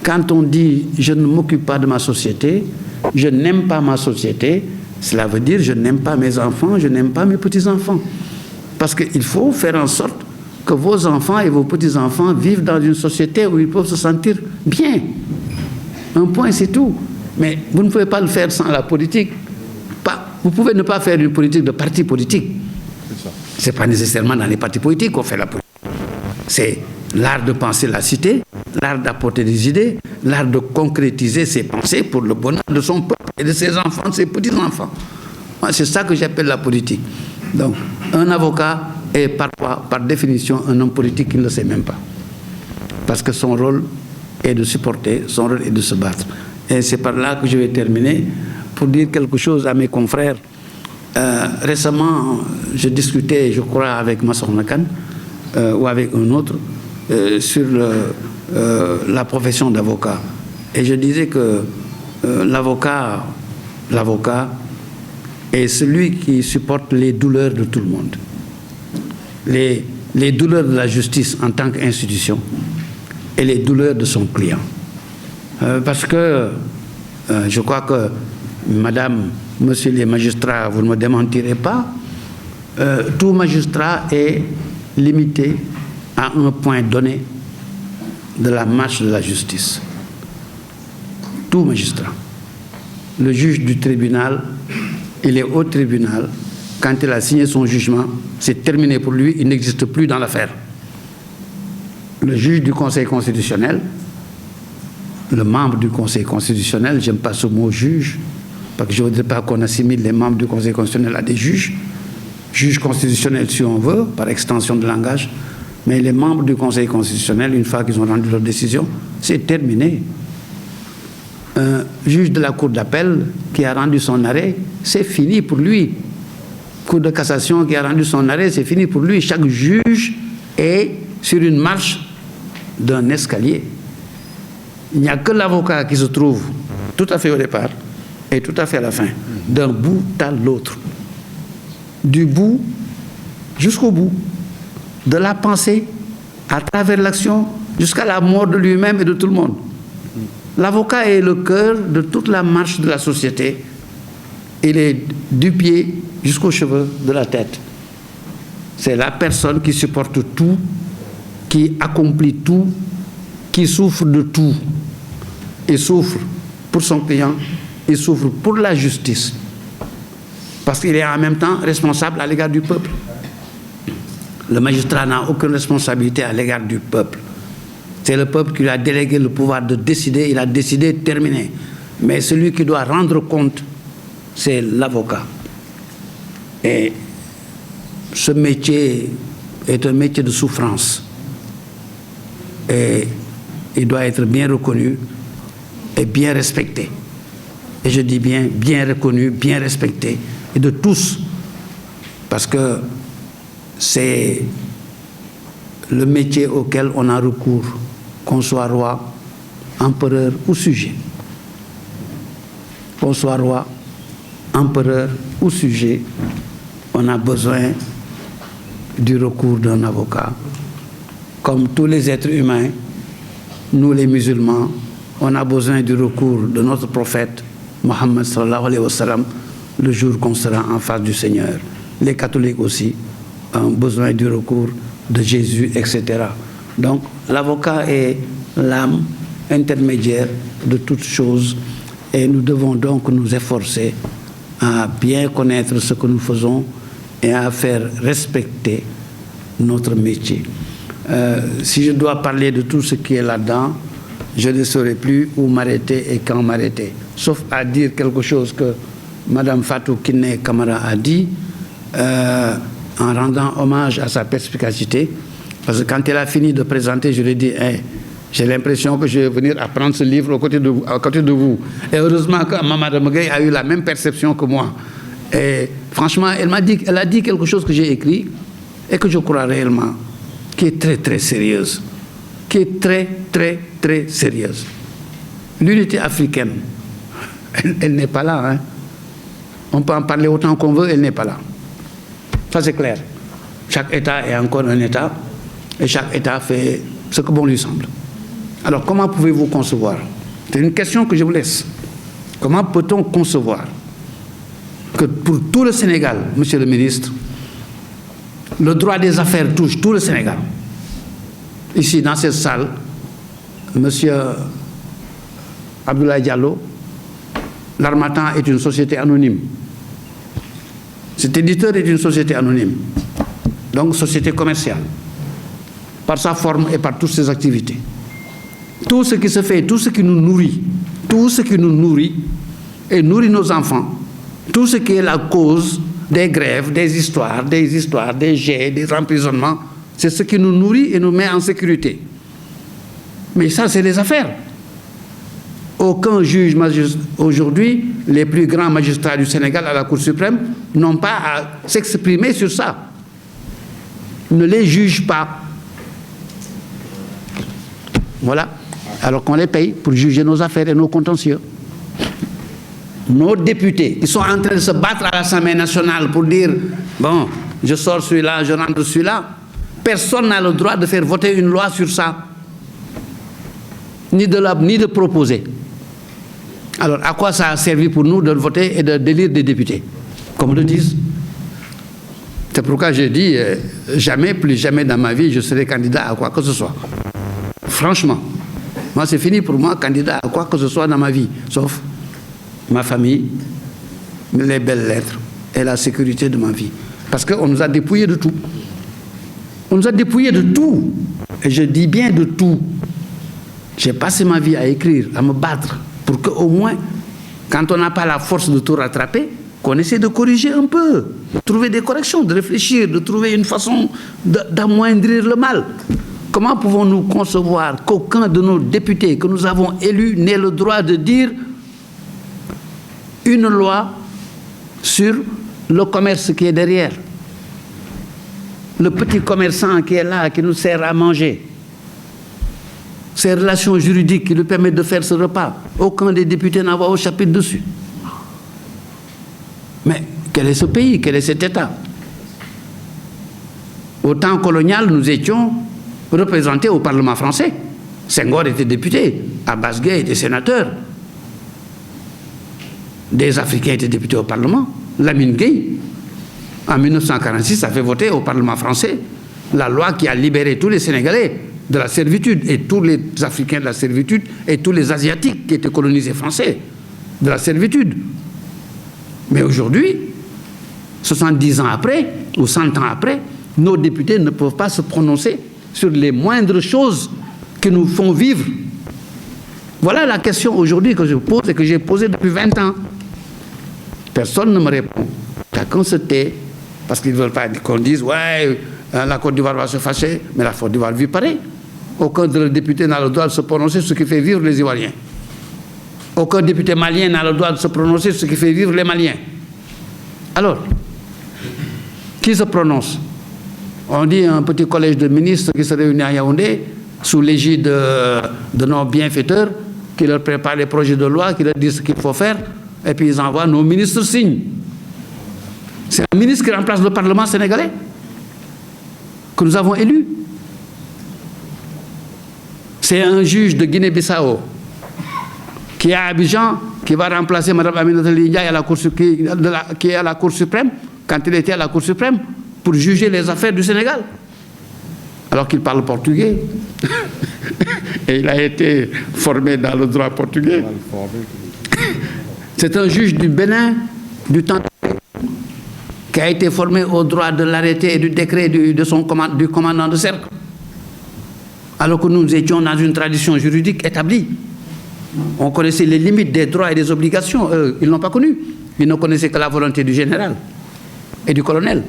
Quand on dit « je ne m'occupe pas de ma société », je n'aime pas ma société, cela veut dire je n'aime pas mes enfants, je n'aime pas mes petits-enfants. Parce qu'il faut faire en sorte que vos enfants et vos petits-enfants vivent dans une société où ils peuvent se sentir bien. Un point, c'est tout. Mais vous ne pouvez pas le faire sans la politique. Vous pouvez ne pas faire une politique de parti politique. Ce n'est pas nécessairement dans les partis politiques qu'on fait la politique. C'est l'art de penser la cité, l'art d'apporter des idées, l'art de concrétiser ses pensées pour le bonheur de son peuple et de ses enfants, de ses petits-enfants. C'est ça que j'appelle la politique. Donc, un avocat est parfois, par définition, un homme politique qui ne le sait même pas. Parce que son rôle est de supporter, son rôle est de se battre. Et c'est par là que je vais terminer pour dire quelque chose à mes confrères. Récemment, je discutais, je crois, avec Massour Nakan ou avec un autre sur la profession d'avocat. Et je disais que l'avocat est celui qui supporte les douleurs de tout le monde. Les douleurs de la justice en tant qu'institution et les douleurs de son client. Parce que je crois que, madame, monsieur les magistrats, vous ne me démentirez pas, tout magistrat est limité à un point donné de la marche de la justice. Tout magistrat. Le juge du tribunal, il est au tribunal, quand il a signé son jugement, c'est terminé pour lui, il n'existe plus dans l'affaire. Le juge du Conseil constitutionnel, le membre du Conseil constitutionnel, j'aime pas ce mot juge, parce que je ne voudrais pas qu'on assimile les membres du Conseil constitutionnel à des juges. Juge constitutionnel si on veut, par extension de langage, mais les membres du Conseil constitutionnel, une fois qu'ils ont rendu leur décision, c'est terminé. Un juge de la Cour d'appel qui a rendu son arrêt, c'est fini pour lui. Cour de cassation qui a rendu son arrêt, c'est fini pour lui. Chaque juge est sur une marche d'un escalier. Il n'y a que l'avocat qui se trouve tout à fait au départ et tout à fait à la fin, d'un bout à l'autre. Du bout jusqu'au bout. De la pensée à travers l'action jusqu'à la mort de lui-même et de tout le monde. L'avocat est le cœur de toute la marche de la société. Il est du pied jusqu'aux cheveux de la tête. C'est la personne qui supporte tout, qui accomplit tout, qui souffre de tout. Il souffre pour son client, il souffre pour la justice. Parce qu'il est en même temps responsable à l'égard du peuple. Le magistrat n'a aucune responsabilité à l'égard du peuple. C'est le peuple qui lui a délégué le pouvoir de décider, il a décidé, terminé. Mais celui qui doit rendre compte, c'est l'avocat. Et ce métier est un métier de souffrance. Et il doit être bien reconnu et bien respecté. Et je dis bien reconnu, bien respecté, et de tous. Parce que c'est le métier auquel on a recours, qu'on soit roi, empereur ou sujet. Qu'on soit roi, empereur ou sujet, on a besoin du recours d'un avocat. Comme tous les êtres humains, nous les musulmans, on a besoin du recours de notre prophète, Mohammed sallallahu alayhi wa sallam, le jour qu'on sera en face du Seigneur. Les catholiques aussi ont besoin du recours de Jésus, etc. Donc, l'avocat est l'âme intermédiaire de toutes choses et nous devons donc nous efforcer à bien connaître ce que nous faisons et à faire respecter notre métier. Si je dois parler de tout ce qui est là-dedans, je ne saurais plus où m'arrêter et quand m'arrêter. Sauf à dire quelque chose que Mme Fatou Kiné Camara a dit, en rendant hommage à sa perspicacité, parce que quand elle a fini de présenter, je lui ai dit, hey, j'ai l'impression que je vais venir apprendre ce livre à côté de vous. Et heureusement que Mme Gueye a eu la même perception que moi. Et franchement, elle a dit quelque chose que j'ai écrit et que je crois réellement, qui est très très sérieuse. Qui est très très très sérieuse. L'unité africaine, elle n'est pas là. Hein. On peut en parler autant qu'on veut, elle n'est pas là. Ça c'est clair. Chaque État est encore un État et chaque État fait ce que bon lui semble. Alors comment pouvez-vous concevoir? C'est une question que je vous laisse. Comment peut-on concevoir que pour tout le Sénégal, monsieur le ministre, le droit des affaires touche tout le Sénégal? Ici, dans cette salle, monsieur Abdoulaye Diallo, l'Harmattan est une société anonyme. Cet éditeur est une société anonyme, donc société commerciale, par sa forme et par toutes ses activités. Tout ce qui se fait, tout ce qui nous nourrit et nourrit nos enfants, tout ce qui est la cause des grèves, des histoires, des jets, des emprisonnements, c'est ce qui nous nourrit et nous met en sécurité. Mais ça, c'est les affaires. Aucun juge aujourd'hui, les plus grands magistrats du Sénégal à la Cour suprême, n'ont pas à s'exprimer sur ça. Ne les jugent pas. Voilà. Alors qu'on les paye pour juger nos affaires et nos contentieux. nos députés qui sont en train de se battre à l'Assemblée nationale pour dire, bon, je sors celui-là, je rentre celui-là, personne n'a le droit de faire voter une loi sur ça, ni de proposer. Alors, à quoi ça a servi pour nous de voter et d'élire des députés, comme le disent? C'est pourquoi j'ai dit, jamais, plus jamais dans ma vie, je serai candidat à quoi que ce soit. Franchement, moi, c'est fini pour moi, candidat à quoi que ce soit dans ma vie, sauf ma famille, les belles lettres et la sécurité de ma vie. Parce qu'on nous a dépouillés de tout. On nous a dépouillés de tout. Et je dis bien de tout. J'ai passé ma vie à écrire, à me battre, pour qu'au moins, quand on n'a pas la force de tout rattraper, qu'on essaie de corriger un peu, de trouver des corrections, de réfléchir, de trouver une façon d'amoindrir le mal. Comment pouvons-nous concevoir qu'aucun de nos députés que nous avons élus n'ait le droit de dire une loi sur le commerce qui est derrière, le petit commerçant qui est là, qui nous sert à manger, ces relations juridiques qui lui permettent de faire ce repas? Aucun des députés n'a voix au chapitre dessus. Mais quel est ce pays? Quel est cet État? Au temps colonial, nous étions représentés au Parlement français. Senghor était député, Abbas Gueye était sénateur. Des Africains étaient députés au Parlement. Lamine Gueye, en 1946, a fait voter au Parlement français la loi qui a libéré tous les Sénégalais de la servitude, et tous les Africains de la servitude, et tous les Asiatiques qui étaient colonisés français de la servitude. Mais aujourd'hui, 70 ans après, ou 100 ans après, nos députés ne peuvent pas se prononcer sur les moindres choses qui nous font vivre. Voilà la question aujourd'hui que je pose et que j'ai posée depuis 20 ans. Personne ne me répond. Chacun se tait, parce qu'ils ne veulent pas qu'on dise « ouais, la Côte d'Ivoire va se fâcher », mais la Côte d'Ivoire vit pareil. Aucun de leurs députés n'a le droit de se prononcer sur ce qui fait vivre les Ivoiriens. Aucun député malien n'a le droit de se prononcer sur ce qui fait vivre les Maliens. Alors, qui se prononce? On dit un petit collège de ministres qui se réunit à Yaoundé, sous l'égide de nos bienfaiteurs, qui leur préparent les projets de loi, qui leur disent ce qu'il faut faire, et puis ils envoient, nos ministres signent. C'est un ministre qui remplace le Parlement sénégalais, que nous avons élu. C'est un juge de Guinée-Bissau, qui est à Abidjan, qui va remplacer Mme Aminata Ndiaye à la Cour, qui est à la Cour suprême, quand il était à la Cour suprême, pour juger les affaires du Sénégal. Alors qu'il parle portugais. Et il a été formé dans le droit portugais. C'est un juge du Bénin, du temps qui a été formé au droit de l'arrêté et du décret du commandant de cercle. Alors que nous étions dans une tradition juridique établie. On connaissait les limites des droits et des obligations. Eux, ils ne l'ont pas connu. Ils ne connaissaient que la volonté du général et du colonel.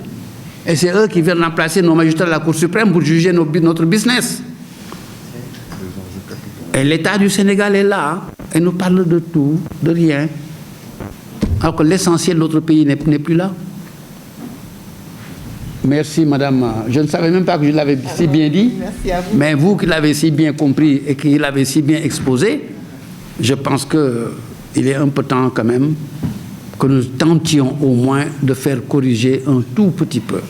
Et c'est eux qui viennent remplacer nos magistrats de la Cour suprême pour juger notre business. Et l'État du Sénégal est là et nous parle de tout, de rien. Alors que l'essentiel de notre pays n'est plus là. Merci, madame. Je ne savais même pas que je l'avais si bien dit. Merci à vous. Mais vous qui l'avez si bien compris et qui l'avez si bien exposé, je pense qu'il est un peu temps quand même que nous tentions au moins de faire corriger un tout petit peu.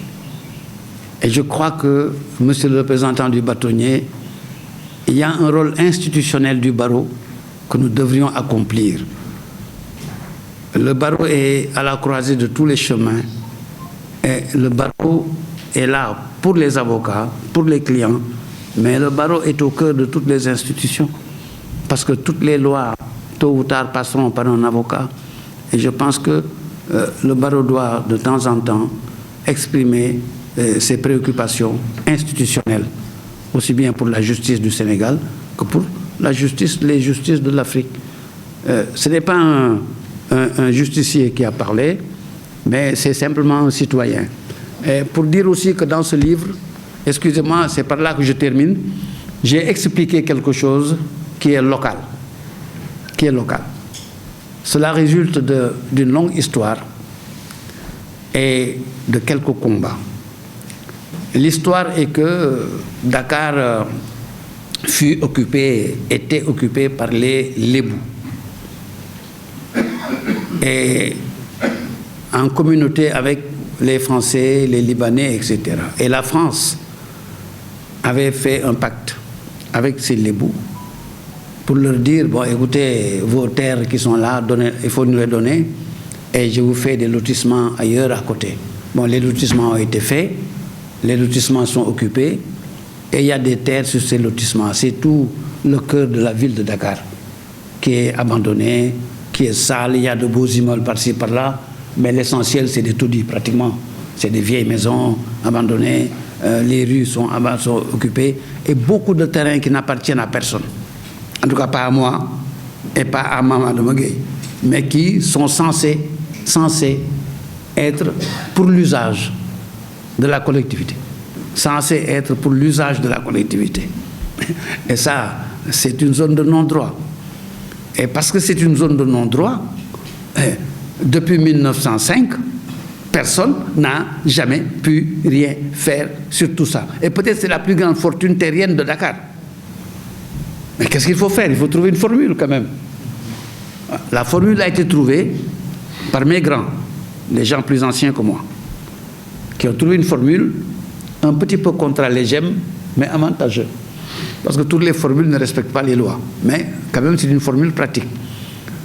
Et je crois que, monsieur le représentant du bâtonnier, il y a un rôle institutionnel du barreau que nous devrions accomplir. Le barreau est à la croisée de tous les chemins. Et le barreau est là pour les avocats, pour les clients, mais le barreau est au cœur de toutes les institutions. Parce que toutes les lois, tôt ou tard, passeront par un avocat. Et je pense que le barreau doit, de temps en temps, exprimer ses préoccupations institutionnelles, aussi bien pour la justice du Sénégal que pour les justices de l'Afrique. Ce n'est pas un justicier qui a parlé, mais c'est simplement un citoyen. Et pour dire aussi que dans ce livre, excusez-moi, c'est par là que je termine, j'ai expliqué quelque chose qui est local. Cela résulte d'une longue histoire et de quelques combats. L'histoire est que Dakar était occupé par les Lébous. et en communauté avec les Français, les Libanais, etc. Et la France avait fait un pacte avec ces Lébous pour leur dire, bon, écoutez, vos terres qui sont là, il faut nous les donner, et je vous fais des lotissements ailleurs à côté. Bon, les lotissements ont été faits, les lotissements sont occupés, et il y a des terres sur ces lotissements. C'est tout le cœur de la ville de Dakar qui est abandonné, qui est sale, il y a de beaux immeubles par-ci, par-là, mais l'essentiel, c'est des taudis, pratiquement. C'est des vieilles maisons abandonnées, les rues sont occupées, et beaucoup de terrains qui n'appartiennent à personne. En tout cas, pas à moi, et pas à Mamadou Mogué, mais qui sont censés être pour l'usage de la collectivité. Censés être pour l'usage de la collectivité. Et ça, c'est une zone de non-droit. Et parce que c'est une zone de non-droit, depuis 1905, personne n'a jamais pu rien faire sur tout ça. Et peut-être c'est la plus grande fortune terrienne de Dakar. Mais qu'est-ce qu'il faut faire? Il faut trouver une formule quand même. La formule a été trouvée par mes grands, des gens plus anciens que moi, qui ont trouvé une formule un petit peu contre les gemmes, mais avantageuse. Parce que toutes les formules ne respectent pas les lois. Mais quand même, c'est une formule pratique.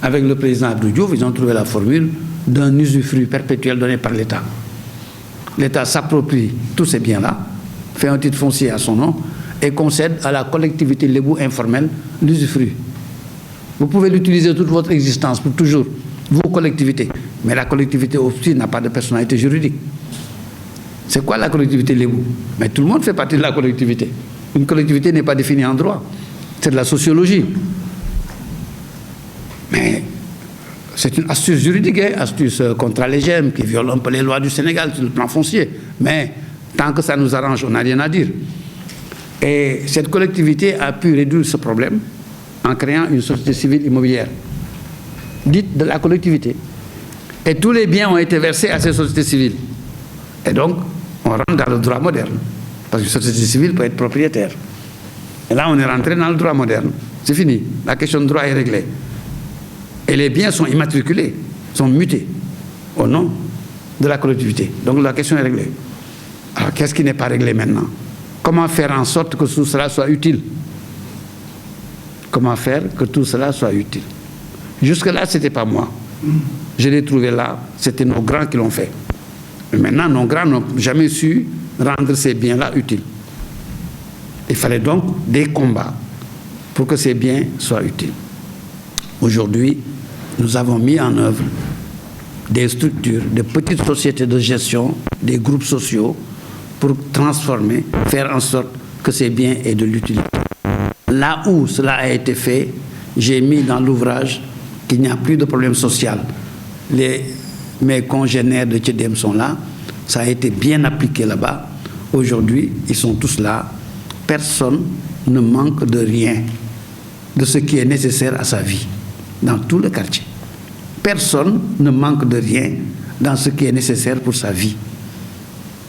Avec le président Abdou Diouf, ils ont trouvé la formule d'un usufruit perpétuel donné par l'État. L'État s'approprie tous ces biens-là, fait un titre foncier à son nom et concède à la collectivité lébou informelle l'usufruit. Vous pouvez l'utiliser toute votre existence, pour toujours, vous, collectivité. Mais la collectivité aussi n'a pas de personnalité juridique. C'est quoi la collectivité lébou? Mais tout le monde fait partie de la collectivité. Une collectivité n'est pas définie en droit. C'est de la sociologie. Mais c'est une astuce juridique, hein, astuce contre les gemmes, qui viole un peu les lois du Sénégal sur le plan foncier. Mais tant que ça nous arrange, on n'a rien à dire. Et cette collectivité a pu réduire ce problème en créant une société civile immobilière, dite de la collectivité. Et tous les biens ont été versés à ces sociétés civiles. Et donc, on rentre dans le droit moderne. Parce que la société civile peut être propriétaire. Et là, on est rentré dans le droit moderne. C'est fini. La question de droit est réglée. Et les biens sont immatriculés, sont mutés au nom de la collectivité. Donc la question est réglée. Alors, qu'est-ce qui n'est pas réglé maintenant? Comment faire en sorte que tout cela soit utile? Comment faire que tout cela soit utile? Jusque-là, ce n'était pas moi. Je l'ai trouvé là, c'était nos grands qui l'ont fait. Mais maintenant, nos grands n'ont jamais su rendre ces biens-là utiles. Il fallait donc des combats pour que ces biens soient utiles. Aujourd'hui, nous avons mis en œuvre des structures, des petites sociétés de gestion, des groupes sociaux, pour transformer, faire en sorte que ces biens aient de l'utilité. Là où cela a été fait, j'ai mis dans l'ouvrage qu'il n'y a plus de problème social. Mes congénères de Tchedem sont là, ça a été bien appliqué là-bas. Aujourd'hui, ils sont tous là. Personne ne manque de rien, de ce qui est nécessaire à sa vie, dans tout le quartier. Personne ne manque de rien dans ce qui est nécessaire pour sa vie.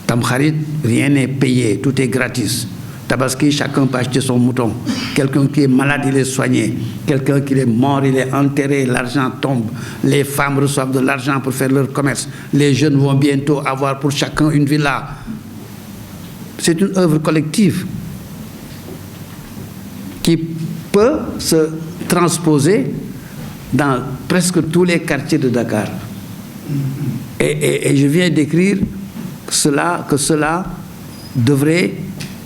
Tamkharit, rien n'est payé, tout est gratis. Tabaski, chacun peut acheter son mouton. Quelqu'un qui est malade, il est soigné. Quelqu'un qui est mort, il est enterré, l'argent tombe. Les femmes reçoivent de l'argent pour faire leur commerce. Les jeunes vont bientôt avoir pour chacun une villa. C'est une œuvre collective qui peut se transposer dans presque tous les quartiers de Dakar. Et je viens d'écrire que cela devrait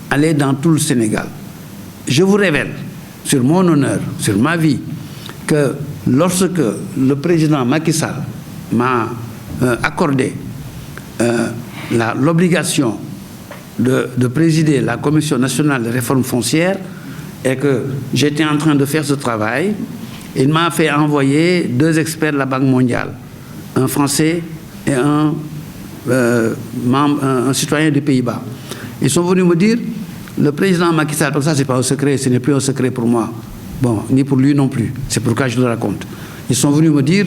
aller dans tout le Sénégal. Je vous révèle, sur mon honneur, sur ma vie, que lorsque le président Macky Sall m'a accordé l'obligation de présider la Commission nationale de réforme foncière et que j'étais en train de faire ce travail, il m'a fait envoyer 2 experts de la Banque mondiale, un Français et un citoyen des Pays-Bas. Ils sont venus me dire, le président Macky Sall, parce que ça c'est pas un secret, ce n'est plus un secret pour moi, bon, ni pour lui non plus, c'est pourquoi je le raconte. Ils sont venus me dire,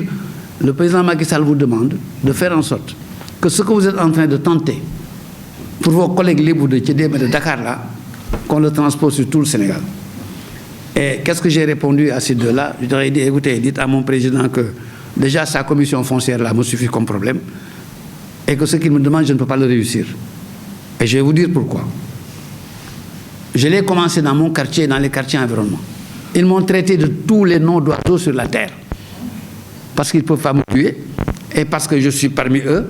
le président Macky Sall vous demande de faire en sorte que ce que vous êtes en train de tenter pour vos collègues libres de Tchedem et de Dakar là, qu'on le transpose sur tout le Sénégal. Et qu'est-ce que j'ai répondu à ces 2-là? Je leur ai dit, écoutez, dites à mon président que Déjà, sa commission foncière là me suffit comme problème. Et que ce qu'il me demande, je ne peux pas le réussir. Et je vais vous dire pourquoi. Je l'ai commencé dans mon quartier, dans les quartiers environnants. Ils m'ont traité de tous les noms d'oiseaux sur la terre. Parce qu'ils ne peuvent pas me tuer. Et parce que je suis parmi eux.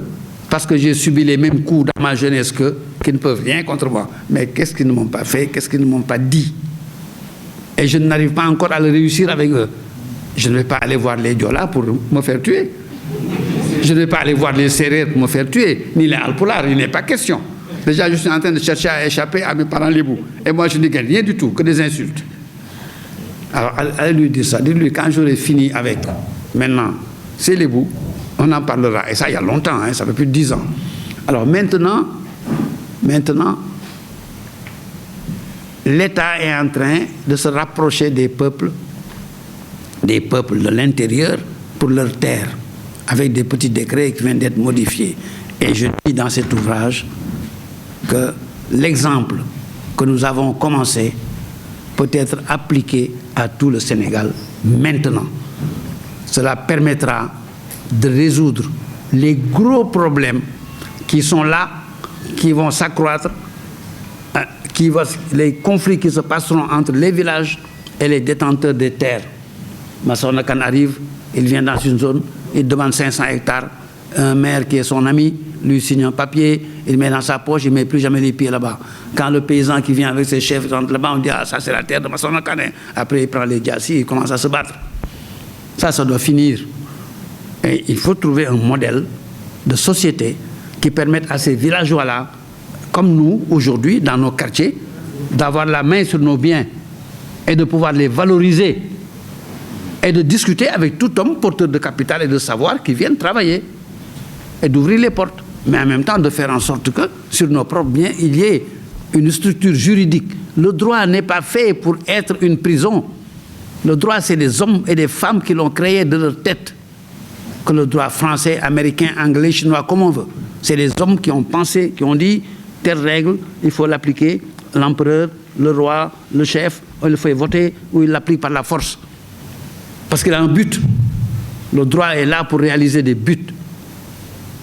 Parce que j'ai subi les mêmes coups dans ma jeunesse qu'eux, qui ne peuvent rien contre moi. Mais qu'est-ce qu'ils ne m'ont pas fait? Qu'est-ce qu'ils ne m'ont pas dit? Et je n'arrive pas encore à le réussir avec eux. Je ne vais pas aller voir les Diola pour me faire tuer. Je ne vais pas aller voir les Sérères pour me faire tuer. Ni les Alpulaar, il n'est pas question. Déjà, je suis en train de chercher à échapper à mes parents lébous. Et moi, je ne gagne rien du tout, que des insultes. Alors, allez lui dire ça. Dites-lui, quand j'aurai fini avec, maintenant, c'est lébou, on en parlera. Et ça, il y a longtemps, hein, ça fait plus de 10 ans. Alors, maintenant, l'État est en train de se rapprocher des peuples de l'intérieur pour leurs terres, avec des petits décrets qui viennent d'être modifiés. Et je dis dans cet ouvrage que l'exemple que nous avons commencé peut être appliqué à tout le Sénégal maintenant. Cela permettra de résoudre les gros problèmes qui sont là, qui vont s'accroître, les conflits qui se passeront entre les villages et les détenteurs des terres. Massokhna Kane arrive, il vient dans une zone, il demande 500 hectares, un maire qui est son ami lui signe un papier, il met dans sa poche, il ne met plus jamais les pieds là-bas. Quand le paysan qui vient avec ses chefs rentre là-bas, on dit « Ah, ça c'est la terre de Massokhna Kane ». Après, il prend les diassis, il commence à se battre. Ça doit finir. Et il faut trouver un modèle de société qui permette à ces villageois-là, comme nous, aujourd'hui, dans nos quartiers, d'avoir la main sur nos biens et de pouvoir les valoriser et de discuter avec tout homme porteur de capital et de savoir qui viennent travailler et d'ouvrir les portes. Mais en même temps, de faire en sorte que sur nos propres biens, il y ait une structure juridique. Le droit n'est pas fait pour être une prison. Le droit, c'est des hommes et des femmes qui l'ont créé de leur tête. Que le droit français, américain, anglais, chinois, comme on veut. C'est des hommes qui ont pensé, qui ont dit, telle règle, il faut l'appliquer, l'empereur, le roi, le chef, il le fait voter ou il l'applique par la force. Parce qu'il a un but. Le droit est là pour réaliser des buts.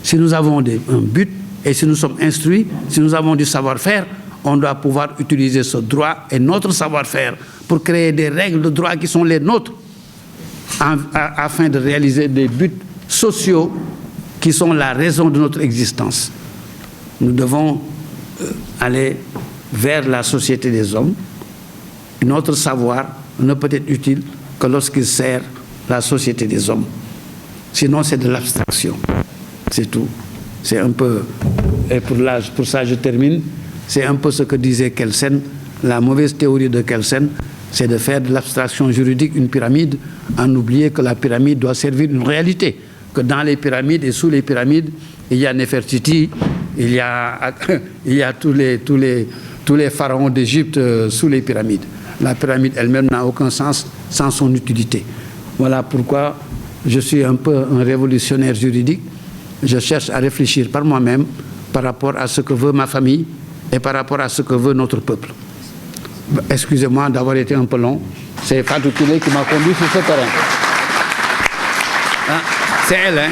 Si nous avons un but et si nous sommes instruits, si nous avons du savoir-faire, on doit pouvoir utiliser ce droit et notre savoir-faire pour créer des règles de droit qui sont les nôtres afin de réaliser des buts sociaux qui sont la raison de notre existence. Nous devons aller vers la société des hommes. Notre savoir ne peut être utile que lorsqu'il sert la société des hommes. Sinon, c'est de l'abstraction. C'est tout. C'est un peu, et pour ça je termine, c'est un peu ce que disait Kelsen. La mauvaise théorie de Kelsen, c'est de faire de l'abstraction juridique une pyramide, en oublier que la pyramide doit servir une réalité. Que dans les pyramides et sous les pyramides, il y a Nefertiti, il y a tous les pharaons d'Égypte sous les pyramides. La pyramide elle-même n'a aucun sens sans son utilité. Voilà pourquoi je suis un peu un révolutionnaire juridique. Je cherche à réfléchir par moi-même par rapport à ce que veut ma famille et par rapport à ce que veut notre peuple. Excusez-moi d'avoir été un peu long. C'est Fatou Touré qui m'a conduit sur ce terrain. Ah, c'est elle, hein?